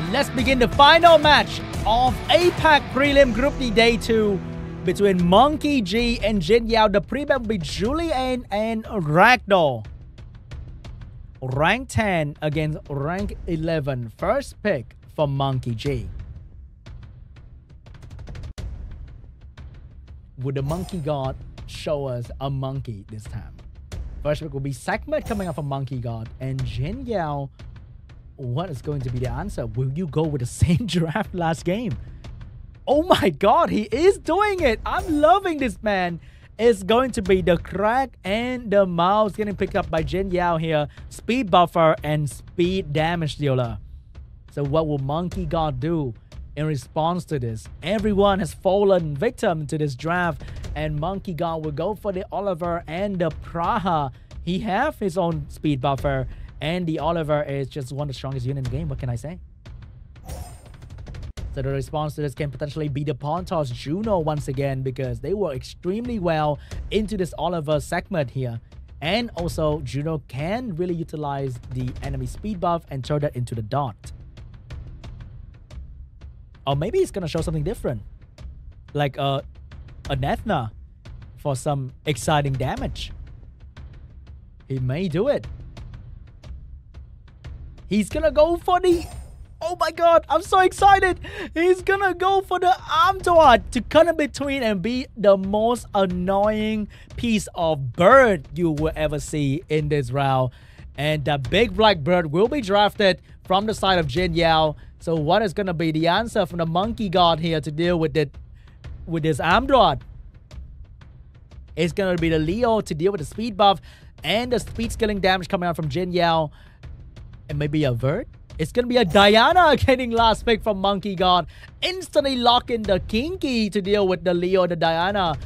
And let's begin the final match of APAC Prelim Group D Day 2 between MONKEYG and JINYAO. The pre-bet will be Julian and Ragdoll. Rank 10 against rank 11. First pick for MONKEYG. Would the MONKEYGOD show us a monkey this time? First pick will be Segment coming up from MONKEYGOD and JINYAO. What is going to be the answer? Will you go with the same draft last game? Oh my god, he is doing it. I'm loving this, man. It's going to be the crack and the mouse getting picked up by JINYAO here. Speed buffer and speed damage dealer. So what will MONKEYGOD do in response to this? Everyone has fallen victim to this draft, and MONKEYGOD will go for the Oliver and the Praha. He have his own speed buffer, and the Oliver is just one of the strongest units in the game. What can I say? So the response to this can potentially be the pawn toss Juno once again, because they work extremely well into this Oliver segment here. And also Juno can really utilize the enemy speed buff and turn that into the dot. Or maybe he's gonna show something different, like a Nethna for some exciting damage. He may do it. He's gonna go for the... Oh my god, I'm so excited. He's gonna go for the Amdwad to cut in between and be the most annoying piece of bird you will ever see in this round. And the big black bird will be drafted from the side of JINYAO. So what is gonna be the answer from the MONKEYGOD here to deal with it, with this Amdwad? It's gonna be the Leo to deal with the speed buff and the speed scaling damage coming out from JINYAO. And maybe a Vert? It's going to be a Diana getting last pick from MONKEYGOD. Instantly lock in the Kinky to deal with the Leo and the Diana.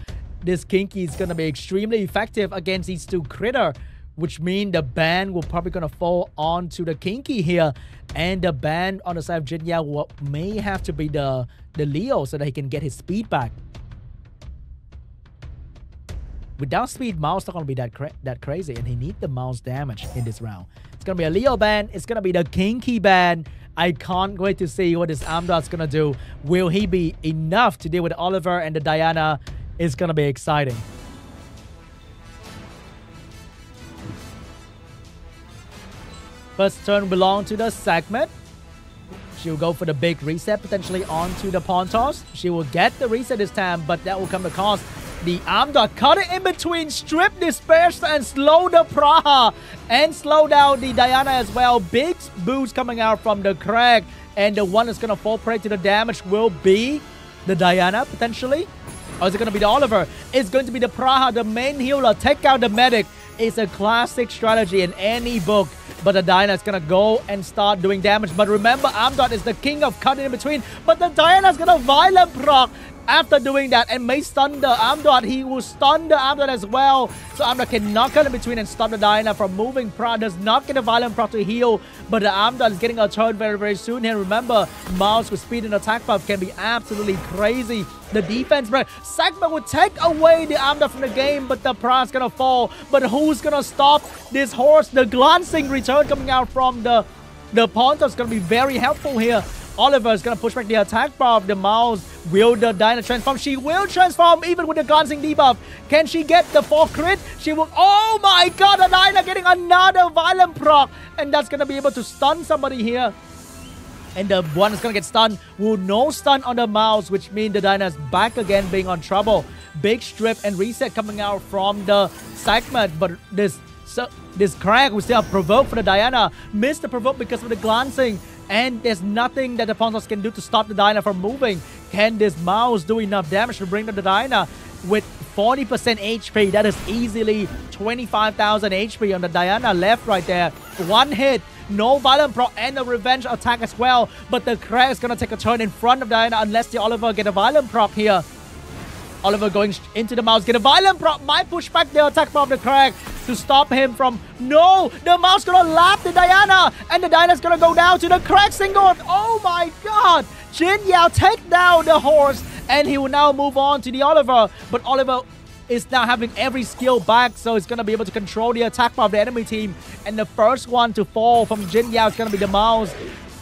This Kinky is going to be extremely effective against these two critter, which means the ban will probably going to fall onto the Kinky here. And the ban on the side of JINYAO may have to be the Leo so that he can get his speed back. Without speed, mouse not going to be that crazy, and he needs the mouse damage in this round. It's going to be a Leo ban. It's going to be the Kinky ban. I can't wait to see what this Amdot's going to do. Will he be enough to deal with Oliver and the Diana? It's going to be exciting. First turn belong to the segment. She'll go for the big reset, potentially onto the pawn toss. She will get the reset this time, but that will come to cost the Amdot. Cut it in between, strip disperse and slow the Praha and slow down the Diana as well. Big boost coming out from the Craig, and the one that's going to fall prey to the damage will be the Diana potentially. Or is it going to be the Oliver? It's going to be the Praha, the main healer. Take out the medic. It's a classic strategy in any book, but the Diana is going to go and start doing damage. But remember, Amdot is the king of cutting in between, but the Diana is going to violent proc after doing that and may stun the Amdot. He will stun the Amdot as well. So Amdot cannot cut in between and stop the Diana from moving. Pra does not get a violent proc to heal, but the Amdot is getting a turn very, very soon here. Remember, mouse with speed and attack buff can be absolutely crazy. The defense break. Segment will take away the Amdot from the game, but the Pra is going to fall. But who's going to stop this horse? The glancing return coming out from the Ponto is going to be very helpful here. Oliver is going to push back the attack bar of the mouse. Will the Diana transform? She will transform even with the glancing debuff. Can she get the 4 crit? She will. Oh my god, the Diana getting another violent proc. And that's going to be able to stun somebody here. And the one that's going to get stunned will no stun on the mouse, which means the Diana is back again being on trouble. Big strip and reset coming out from the segment. But this Craig will still provoke for the Diana. Missed the provoke because of the glancing. And there's nothing that the Pontos can do to stop the Diana from moving. Can this mouse do enough damage to bring down the Diana? With 40% HP, that is easily 25,000 HP on the Diana left right there. One hit, no violent proc and a revenge attack as well. But the Craig is going to take a turn in front of Diana unless the Oliver get a violent proc here. Oliver going into the mouse, get a violent proc, might push back the attack of the Craig to stop him from... No! The mouse gonna lap the Diana, and the Diana's gonna go down to the Craig single. Oh my god! JINYAO take down the horse, and he will now move on to the Oliver. But Oliver is now having every skill back, so it's gonna be able to control the attack of the enemy team. And the first one to fall from JINYAO is gonna be the mouse.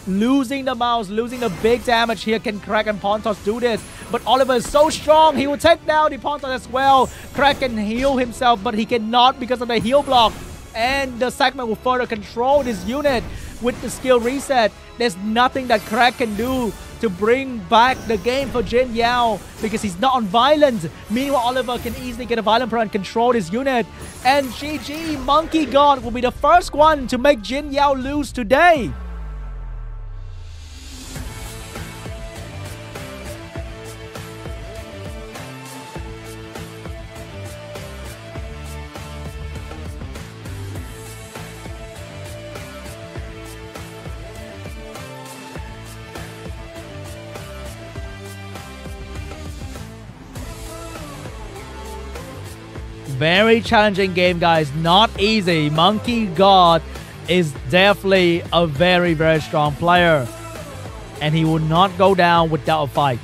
Losing the mouse, losing the big damage here. Can Crack and Pontos do this? But Oliver is so strong. He will take down the Pontos as well. Crack can heal himself, but he cannot because of the heal block. And the segment will further control this unit with the skill reset. There's nothing that Crack can do to bring back the game for JINYAO because he's not on violence. Meanwhile, Oliver can easily get a violent pro and control this unit. And GG, MONKEYGOD will be the first one to make JINYAO lose today. Very challenging game, guys. Not easy. MONKEYGOD is definitely a very, very strong player. And he will not go down without a fight.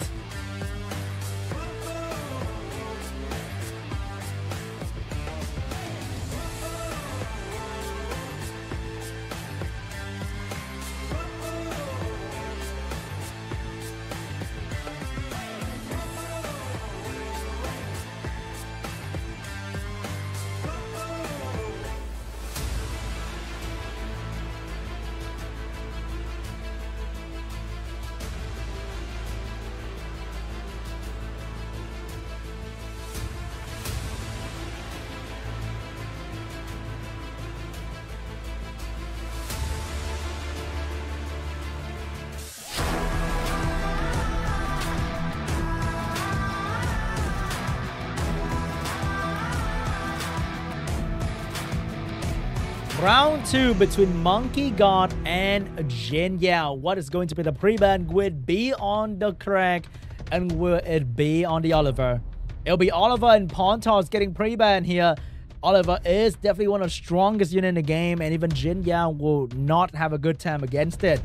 Round 2 between MONKEYGOD and JINYAO. What is going to be the pre-ban? Will it be on the Crack and will it be on the Oliver? It'll be Oliver and Pontos getting pre-ban here. Oliver is definitely one of the strongest units in the game, and even JINYAO will not have a good time against it.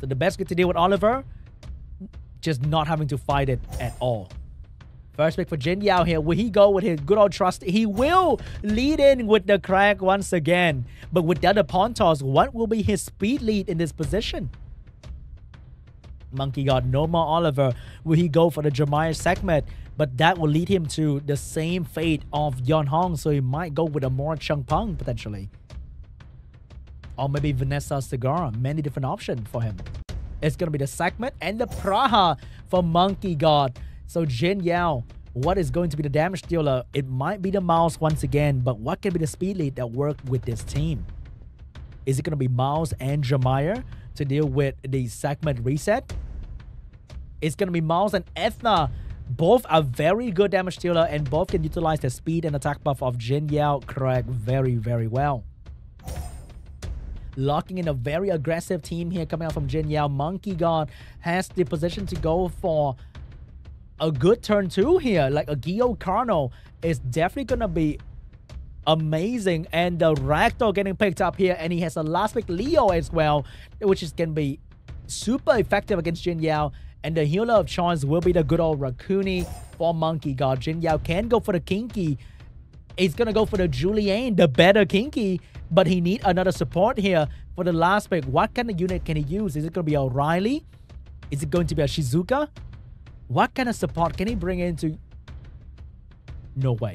So the best way to deal with Oliver, just not having to fight it at all. First pick for JINYAO here. Will he go with his good old trust? He will lead in with the Crack once again. But without the Pontos, what will be his speed lead in this position? MONKEYGOD, no more Oliver. Will he go for the Jeremiah segment? But that will lead him to the same fate of Yeonhong. So he might go with a more Chung Peng potentially. Or maybe Vanessa Segura. Many different options for him. It's going to be the segment and the Praha for MONKEYGOD. So JINYAO, what is going to be the damage dealer? It might be the mouse once again, but what can be the speed lead that work with this team? Is it going to be mouse and Jeremiah to deal with the segment reset? It's going to be mouse and Ethna. Both are very good damage dealer and both can utilize the speed and attack buff of JINYAO Crack very, very well. Locking in a very aggressive team here coming out from JINYAO. MONKEYGOD has the position to go for a good turn 2 here. Like a Gio Carno is definitely going to be amazing. And the Ragdoll getting picked up here. And he has a last pick Leo as well, which is going to be super effective against JINYAO. And the healer of choice will be the good old Raccoony for MONKEYGOD. JINYAO can go for the Kinky. He's going to go for the Julian, the better Kinky. But he needs another support here for the last pick. What kind of unit can he use? Is it going to be a Riley? Is it going to be a Shizuka? What kind of support can he bring into? No way.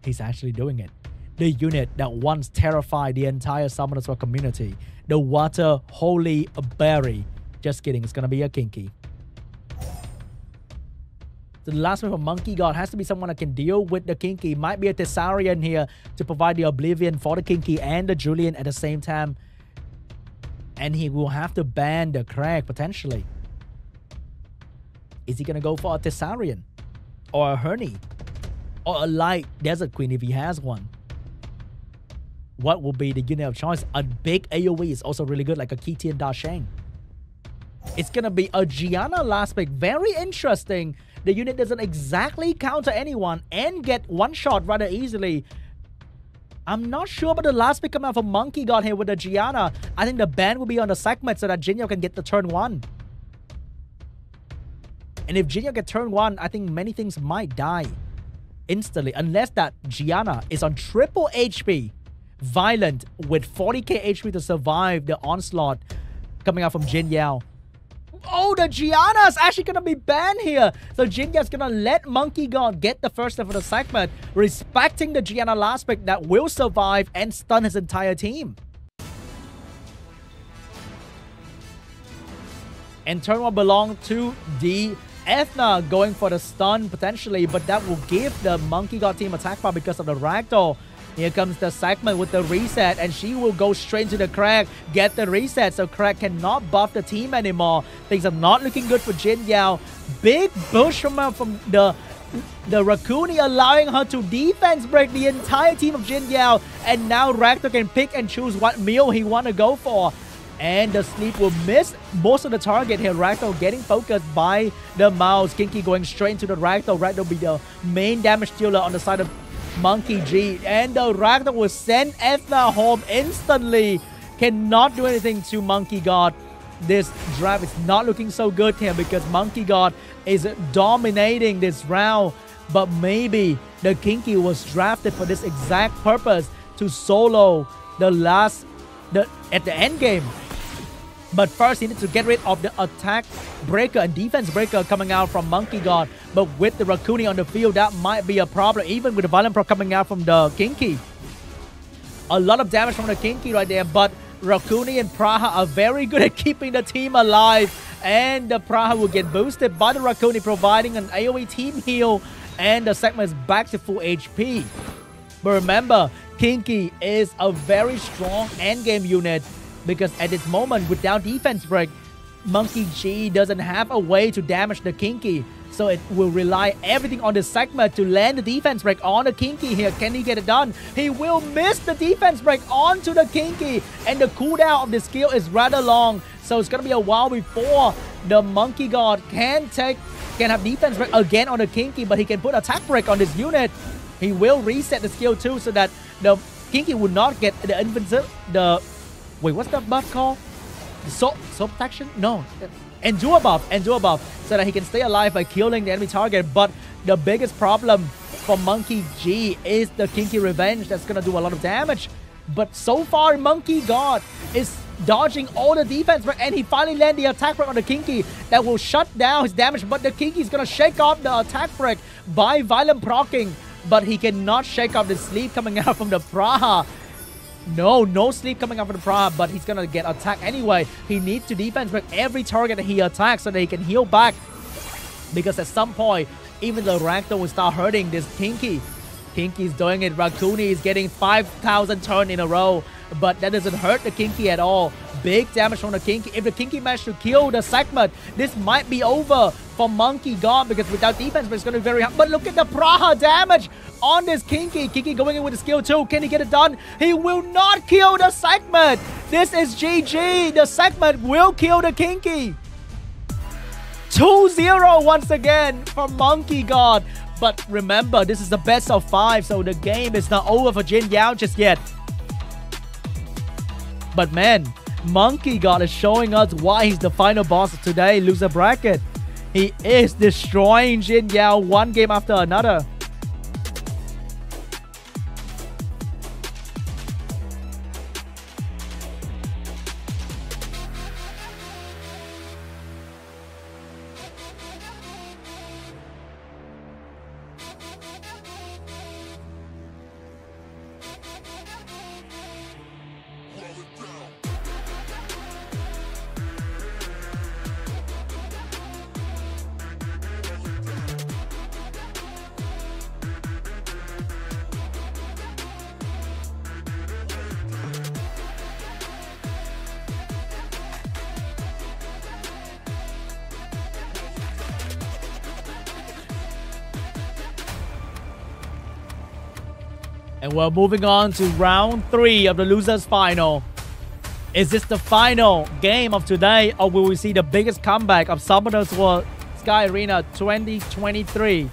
He's actually doing it. The unit that once terrified the entire Summoners War community. The Water Holy Berry. Just kidding. It's going to be a Kinky. So the last one for MONKEYGOD has to be someone that can deal with the Kinky. Might be a Thessarian here to provide the Oblivion for the Kinky and the Julian at the same time. And he will have to ban the Crack potentially. Is he going to go for a Thessarian? Or a Hernie? Or a light Desert Queen if he has one? What will be the unit of choice? A big AoE is also really good, like a Kitian Dasheng. It's going to be a Gianna last pick. Very interesting. The unit doesn't exactly counter anyone and get one shot rather easily. I'm not sure about the last pick coming out from MONKEYGOD here with the Gianna. I think the ban will be on the segment so that JINYAO can get the turn 1. And if JINYAO gets turn 1, I think many things might die instantly. Unless that Gianna is on triple HP. Violent with 40k HP to survive the onslaught coming out from JINYAO. Oh, the Gianna is actually going to be banned here. So JINYAO is going to let MONKEYGOD get the first step of the segment, respecting the Gianna last pick that will survive and stun his entire team. And turn 1 belong to the Ethna, going for the stun potentially, but that will give the MONKEYGOD team attack power because of the Ragdoll. Here comes the segment with the reset, and she will go straight to the Crack, get the reset, so Crack cannot buff the team anymore. Things are not looking good for JINYAO. Big push from the Raccoon, allowing her to defense break the entire team of JINYAO, and now Ragdoll can pick and choose what meal he want to go for. And the sleep will miss most of the target here. Ragdoll getting focused by the mouse. Kinky going straight into the Ragdoll. Ragdoll will be the main damage dealer on the side of MONKEYG. And the Ragdoll will send Ethna home instantly. Cannot do anything to MONKEYGOD. This draft is not looking so good here because MONKEYGOD is dominating this round. But maybe the Kinky was drafted for this exact purpose, to solo the last at the end game. But first, he needs to get rid of the attack breaker and defense breaker coming out from MONKEYGOD. But with the Raccoon on the field, that might be a problem, even with the Violent Pro coming out from the Kinky. A lot of damage from the Kinky right there, but Raccoon and Praha are very good at keeping the team alive. And the Praha will get boosted by the Raccoon, providing an AoE team heal, and the segment is back to full HP. But remember, Kinky is a very strong endgame unit, because at this moment, without defense break, MONKEYG doesn't have a way to damage the Kinky. So it will rely everything on the segment to land the defense break on the Kinky here. Can he get it done? He will miss the defense break onto the Kinky. And the cooldown of the skill is rather long. So it's going to be a while before the MONKEYGOD can have defense break again on the Kinky. But he can put attack break on this unit. He will reset the skill too, so that the Kinky will not get the invincible. Wait, what's that buff called? Soul protection? No. Endure buff, so that he can stay alive by killing the enemy target. But the biggest problem for MONKEYG is the Kinky Revenge. That's going to do a lot of damage. But so far, MONKEYGOD is dodging all the defense break, and he finally landed the attack break on the Kinky that will shut down his damage. But the Kinky is going to shake off the attack break by Violent Procking. But he cannot shake off the sleep coming out from the Praha. No sleep coming out from the Praha, but he's gonna get attacked anyway. He needs to defense break every target that he attacks so that he can heal back. Because at some point, even the Ragdoll will start hurting this Kinky. Kinky's doing it. Raccoon is getting 5,000 turns in a row, but that doesn't hurt the Kinky at all. Big damage from the Kinky. If the Kinky managed to kill the segment, this might be over for MONKEYGOD, because without defense, it's going to be very hard. But look at the Praha damage on this Kinky. Kinky going in with the skill too. Can he get it done? He will not kill the segment. This is GG. The segment will kill the Kinky. 2-0 once again for MONKEYGOD. But remember, this is the best of 5, so the game is not over for JINYAO just yet. But man, MONKEYGOD is showing us why he's the final boss of today, loser bracket. He is destroying JINYAO one game after another. And we're moving on to round 3 of the losers final. Is this the final game of today, or will we see the biggest comeback of Summoners World Sky Arena 2023?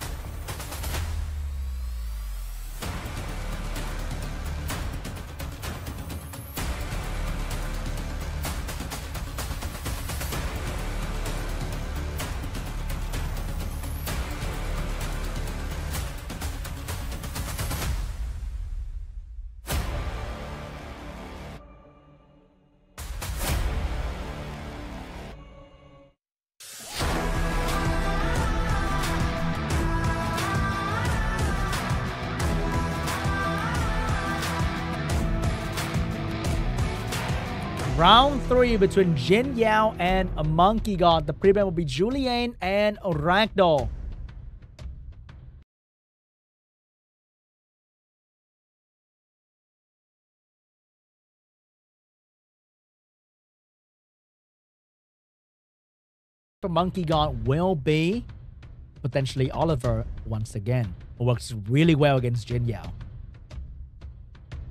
Round 3 between JINYAO and MONKEYGOD. The pre-ban will be Julian and Ragdoll. For MONKEYGOD will be potentially Oliver once again, who works really well against JINYAO.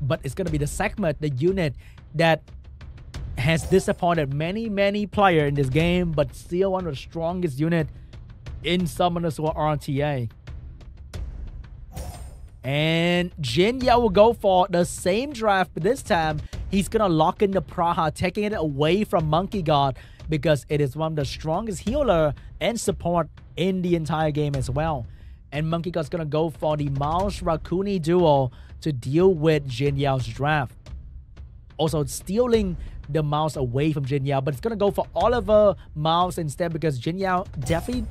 But it's going to be the segment, the unit that has disappointed many players in this game, but still one of the strongest unit in Summoners War RTA. And JINYAO will go for the same draft, but this time he's going to lock in the Praha, taking it away from MONKEYGOD because it is one of the strongest healer and support in the entire game as well. And MONKEYGOD's going to go for the Mouse Raccoon duo to deal with JINYAO's draft. Also stealing the mouse away from JINYAO, but it's going to go for Oliver Mouse instead because JINYAO definitely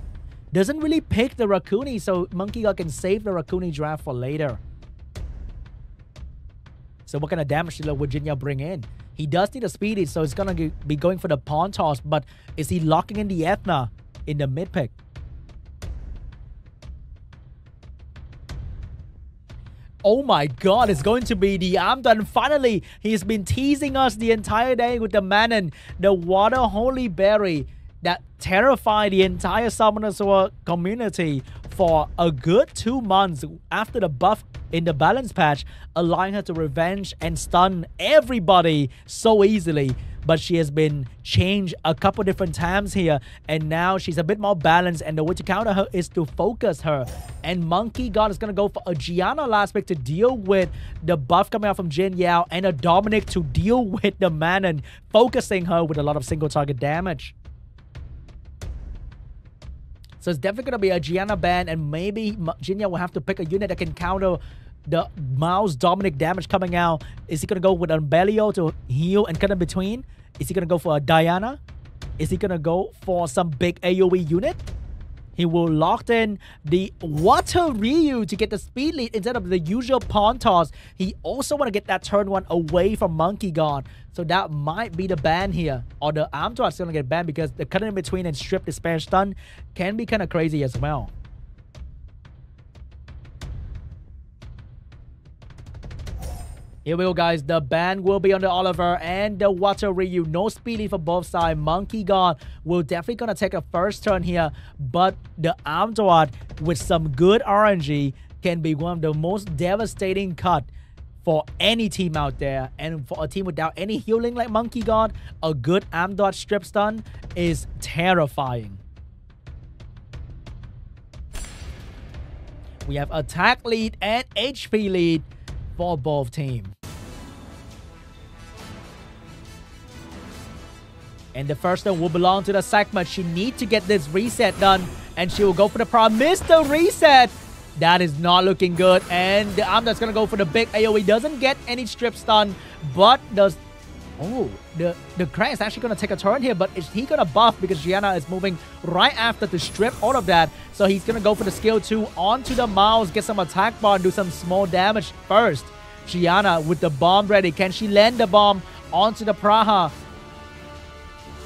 doesn't really pick the Raccoon, so MONKEYGOD can save the Raccoon draft for later. So what kind of damage dealer would JINYAO bring in? He does need a speedy, so it's going to be going for the pawn toss, but is he locking in the Ethna in the mid pick? Oh my god, it's going to be the Amdan. Finally, he's been teasing us the entire day with the Manon, the Water Holy Berry that terrified the entire Summoners War community for a good 2 months after the buff in the balance patch, allowing her to revenge and stun everybody so easily. But she has been changed a couple different times here, and now she's a bit more balanced, and the way to counter her is to focus her. And MONKEYGOD is going to go for a Gianna last pick to deal with the buff coming out from JINYAO, and a Dominic to deal with the Manon, focusing her with a lot of single target damage. So it's definitely going to be a Gianna ban, and maybe JINYAO will have to pick a unit that can counter the Mouse Dominic damage coming out. Is he going to go with Umbelio to heal and cut in between? Is he going to go for a Diana? Is he going to go for some big AoE unit? He will lock in the Water Ryu to get the speed lead instead of the usual pawn toss. He also want to get that turn 1 away from MONKEYGOD. So that might be the ban here. Or the arm toss is going to get banned because the cut in between and strip despair stun can be kind of crazy as well. Here we go, guys. The ban will be on the Oliver and the Water Ryu. No speed lead for both sides. MONKEYGOD will definitely gonna take a first turn here, but the Amdwad with some good RNG can be one of the most devastating cut for any team out there. And for a team without any healing like MONKEYGOD, a good Amdwad strip stun is terrifying. We have attack lead and HP lead for both teams. And the first one will belong to the segment. She needs to get this reset done, and she will go for the Prom. Missed the reset. That is not looking good. And the arm that's going to go for the big AoE. Doesn't get any strip stun, but does... Oh, the Crank is actually going to take a turn here, but is he going to buff because Gianna is moving right after to strip all of that. So he's going to go for the skill 2 onto the Mouse, get some attack bar and do some small damage first. Gianna with the bomb ready. Can she land the bomb onto the Praha?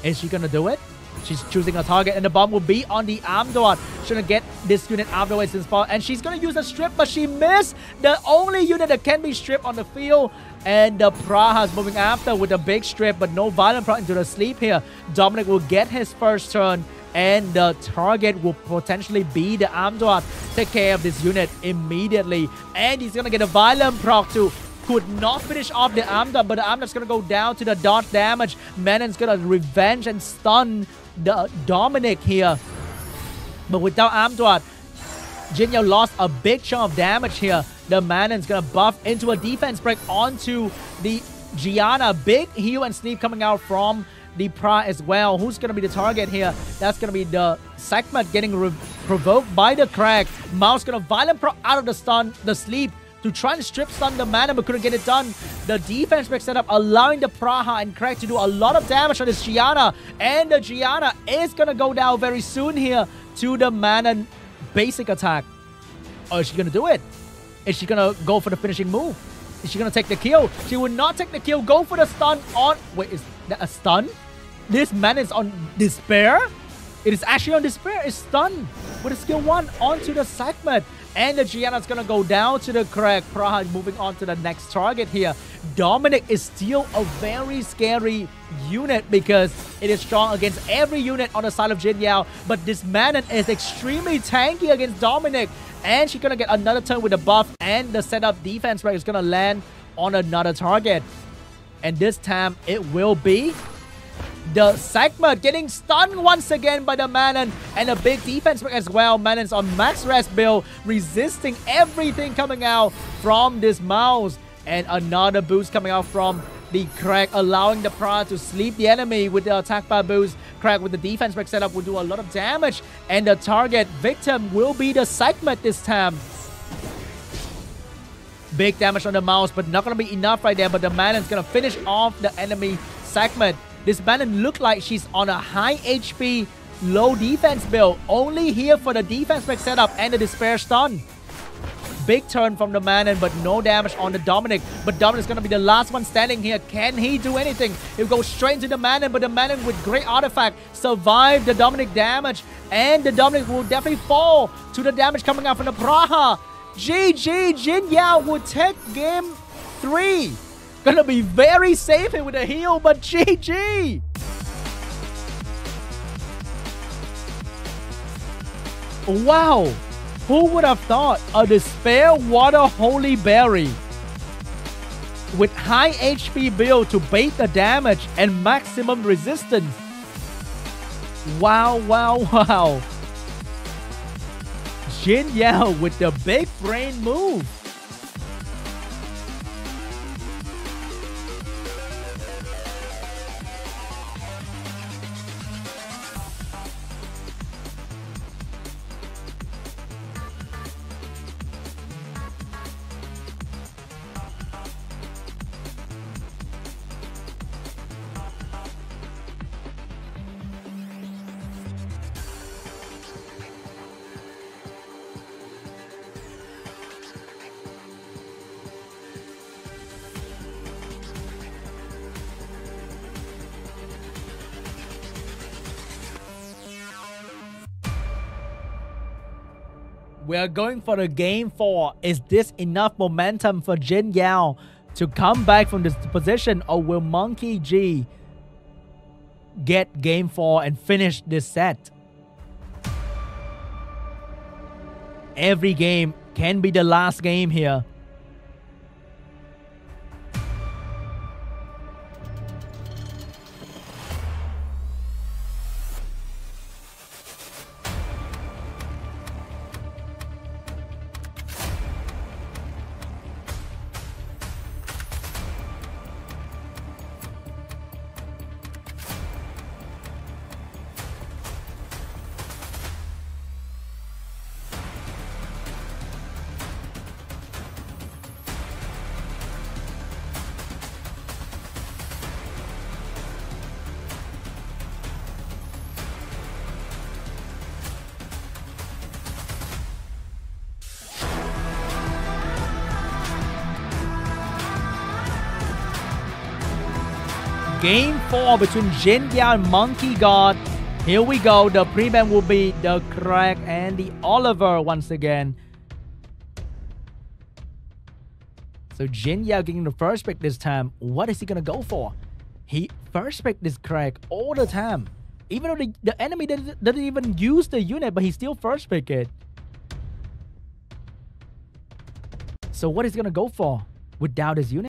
Is she going to do it? She's choosing a target, and the bomb will be on the Amdwad. She's going to get this unit out of the way since far, and she's going to use a strip, but she missed the only unit that can be stripped on the field. And the Praha is moving after with a big strip, but no violent prod into the sleep here. Dominic will get his first turn, and the target will potentially be the Amdwad. Take care of this unit immediately, and he's going to get a violent proc too. Could not finish off the Amda, but the Amda's going to go down to the dot damage. Manon's going to revenge and stun the Dominic here. But without Amdwad, JINYAO lost a big chunk of damage here. The Manon's going to buff into a defense break onto the Gianna. Big heal and sleep coming out from the Pra as well. Who's going to be the target here? That's going to be the segment getting provoked by the Crack. Mouse going to violent pro out of the stun, the sleep, to try and strip stun the Manon, but couldn't get it done. The defense break setup allowing the Praha and Craig to do a lot of damage on this Gianna. And the Gianna is going to go down very soon here to the Manon basic attack. Or is she going to do it? Is she going to go for the finishing move? Is she going to take the kill? She will not take the kill. Go for the stun on... Wait, a stun. This man is on Despair. It is actually on Despair. It's stunned with a skill 1 onto the segment. And the JINYAO is going to go down to the crack. Praha moving on to the next target here. Dominic is still a very scary unit because it is strong against every unit on the side of JINYAO. But this Manon is extremely tanky against Dominic. And she's going to get another turn with the buff. And the setup defense break is going to land on another target. And this time it will be the segment getting stunned once again by the Manon, and a big defense break as well. Manon's on max rest build, resisting everything coming out from this mouse. And another boost coming out from the crack, allowing the Praha to sleep the enemy with the attack bar boost. Crack with the defense break setup will do a lot of damage, and the target victim will be the segment this time. Big damage on the mouse, but not going to be enough right there. But the Manon's going to finish off the enemy segment. This Manon looked like she's on a high HP, low defense build. Only here for the defense break setup and the Despair stun. Big turn from the Manon, but no damage on the Dominic. But Dominic's going to be the last one standing here. Can he do anything? He'll go straight into the Manon, but the Manon with great artifact survived the Dominic damage. And the Dominic will definitely fall to the damage coming out from the Praha. GG, JINYAO will take game 3. Gonna be very safe here with a heal, but GG! Wow! Who would have thought a Despair Water Holy Berry with high HP build to bait the damage and maximum resistance? Wow, wow, wow! JINYAO with the big brain move. We are going for the game 4. Is this enough momentum for JINYAO to come back from this position, or will Monkey G get game 4 and finish this set? Every game can be the last game here. Game 4 between JINYAO and MONKEYGOD. Here we go. The pre-ban will be the Crack and the Oliver once again. So JINYAO getting the first pick this time. What is he going to go for? He first picked this Crack all the time. Even though the enemy doesn't even use the unit, but he still first pick it. So what is he going to go for without his unit?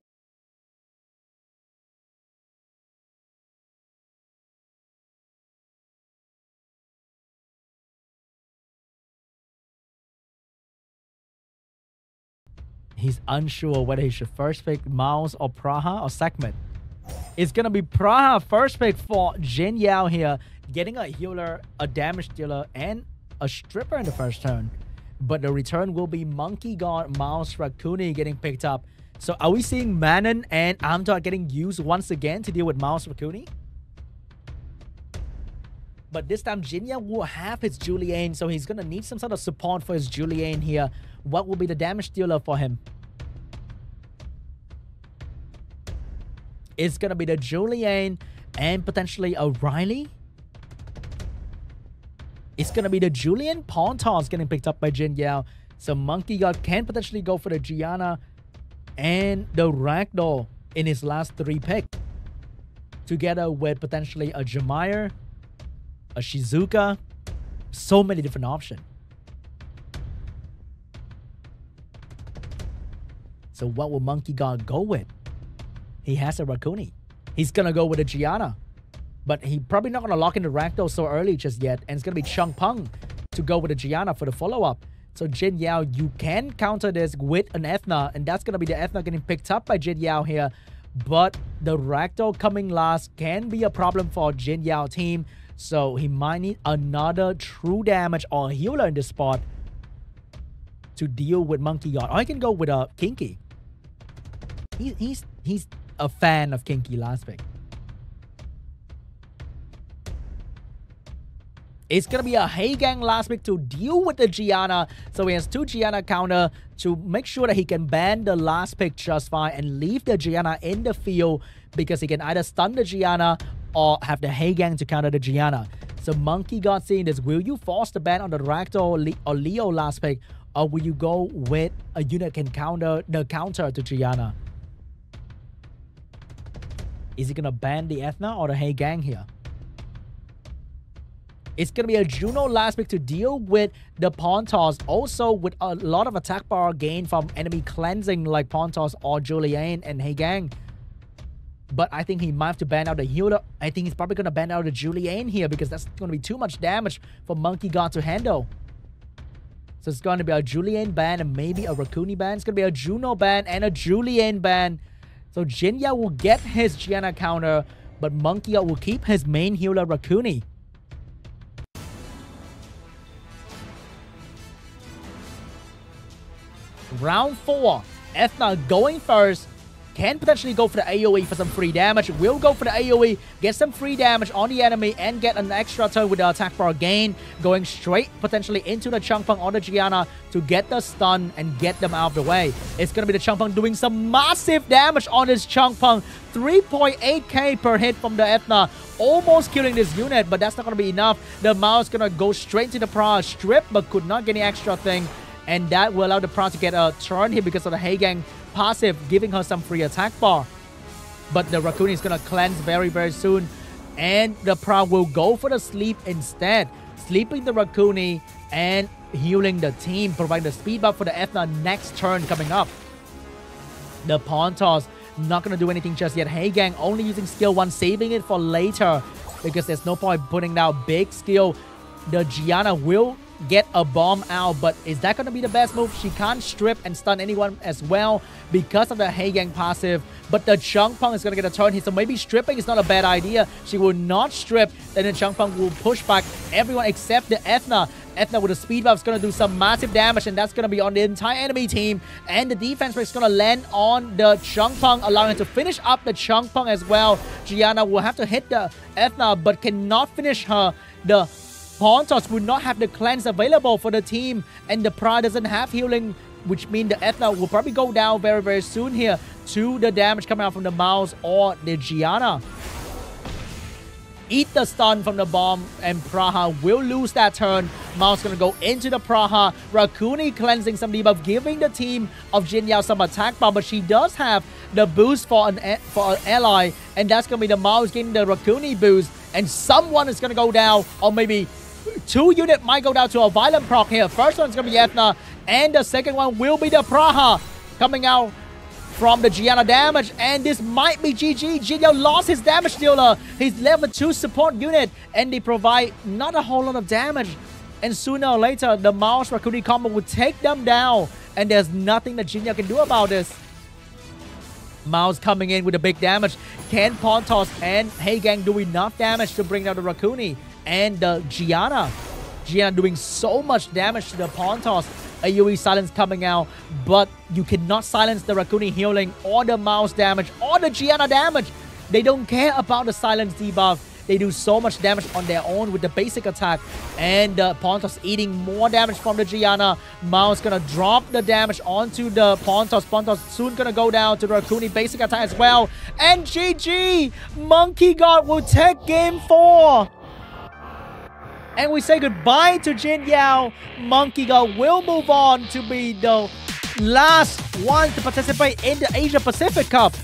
He's unsure whether he should first pick Mouse or Praha or Segment. It's going to be Praha first pick for JINYAO here. Getting a healer, a damage dealer, and a stripper in the first turn. But the return will be MONKEYGOD, Mouse, Rakuni getting picked up. So are we seeing Manon and Amdot getting used once again to deal with Mouse, Rakuni? But this time JINYAO will have his Julian, so he's going to need some sort of support for his Julian here. What will be the damage dealer for him? It's going to be the Julian, and potentially a Riley. It's going to be the Julian pawn toss getting picked up by JINYAO. So MONKEYGOD can potentially go for the Gianna and the Ragdoll in his last 3 picks, together with potentially a Jamire, a Shizuka. So many different options. So what will MONKEYGOD go with? He has a Raccoon. He's going to go with a Gianna. But he probably not going to lock in the Ragdoll so early just yet. And it's going to be Changpeng to go with the Gianna for the follow-up. So JINYAO, you can counter this with an Ethna. And that's going to be the Ethna getting picked up by JINYAO here. But the Ragdoll coming last can be a problem for JINYAO team. So he might need another true damage or healer in this spot to deal with MONKEYGOD. Or I can go with a Kinky. He's a fan of Kinky last pick. It's going to be a Heigang last pick to deal with the Gianna. So he has 2 Gianna counter to make sure that he can ban the last pick just fine and leave the Gianna in the field, because he can either stun the Gianna or have the Heigang to counter the Gianna. So MONKEYGOD seeing this, will you force the ban on the Ragdoll or Leo last pick, or will you go with a unit can counter the counter to Gianna? Is he going to ban the Ethna or the Heigang here? It's going to be a Juno last pick to deal with the pawn toss. Also with a lot of attack bar gain from enemy cleansing like pawn toss or Julian and Heigang. But I think he might have to ban out the healer. I think he's probably going to ban out the Julian here, because that's going to be too much damage for MONKEYGOD to handle. So it's going to be a Julian ban and maybe a Raccoon ban. It's going to be a Juno ban and a Julian ban. So JINYAO will get his Gianna counter, but MONKEYGOD will keep his main healer Raccoon. Round 4, Ethna going first. Can potentially go for the AoE for some free damage. Will go for the AoE, get some free damage on the enemy, and get an extra turn with the attack bar gain. Going straight potentially into the Changpeng or the Gianna to get the stun and get them out of the way. It's going to be the Changpeng doing some massive damage on this Changpeng. 3.8k per hit from the Ethna. Almost killing this unit, but that's not going to be enough. The mouse going to go straight to the Pra. Strip, but could not get any extra thing. And that will allow the Pra to get a turn here because of the Heigang passive, giving her some free attack bar. But the Raccoon is going to cleanse very, very soon. And the Pra will go for the sleep instead. Sleeping the Raccoon and healing the team, providing the speed buff for the Ethna next turn coming up. The pawn toss, not going to do anything just yet. Heigang only using skill 1, saving it for later, because there's no point putting down big skill. The Gianna will get a bomb out, but is that going to be the best move? She can't strip and stun anyone as well because of the Heigang passive, but the Changpeng is going to get a turn here, so maybe stripping is not a bad idea. She will not strip, then the Changpeng will push back everyone except the Ethna. Ethna with a speed buff is going to do some massive damage, and that's going to be on the entire enemy team, and the defense is going to land on the Changpeng, allowing it to finish up the Changpeng as well. Gianna will have to hit the Ethna, but cannot finish her. The pawn toss will not have the cleanse available for the team, and the Pra doesn't have healing, which means the Ethna will probably go down very, very soon here to the damage coming out from the mouse or the Gianna. Eat the stun from the bomb, and Praha will lose that turn. Mouse gonna go into the Praha. Raccoon cleansing some debuff, giving the team of JINYAO some attack bar, but she does have the boost for an ally, and that's gonna be the Mouse getting the Raccoon boost, and someone is gonna go down, or maybe 2 units might go down to a violent proc here. First one's gonna be Ethna, and the second one will be the Praha coming out from the Gianna damage, and this might be GG. JINYAO lost his damage dealer, his level 2 support unit, and they provide not a whole lot of damage. And sooner or later, the Mouse Raccoon combo will take them down, and there's nothing that JINYAO can do about this. Mouse coming in with a big damage. Can pawn toss and Heigang do enough damage to bring down the Raccoon and the Gianna? Gianna doing so much damage to the pawn toss. AoE silence coming out, but you cannot silence the Raccoon healing or the Mouse damage or the Gianna damage. They don't care about the silence debuff. They do so much damage on their own with the basic attack. And the Pontos eating more damage from the Gianna. Mao's gonna drop the damage onto the Pontos. Pontos soon gonna go down to the Rakuni basic attack as well. And GG! MONKEYGOD will take game 4. And we say goodbye to JINYAO. MONKEYGOD will move on to be the last one to participate in the Asia Pacific Cup.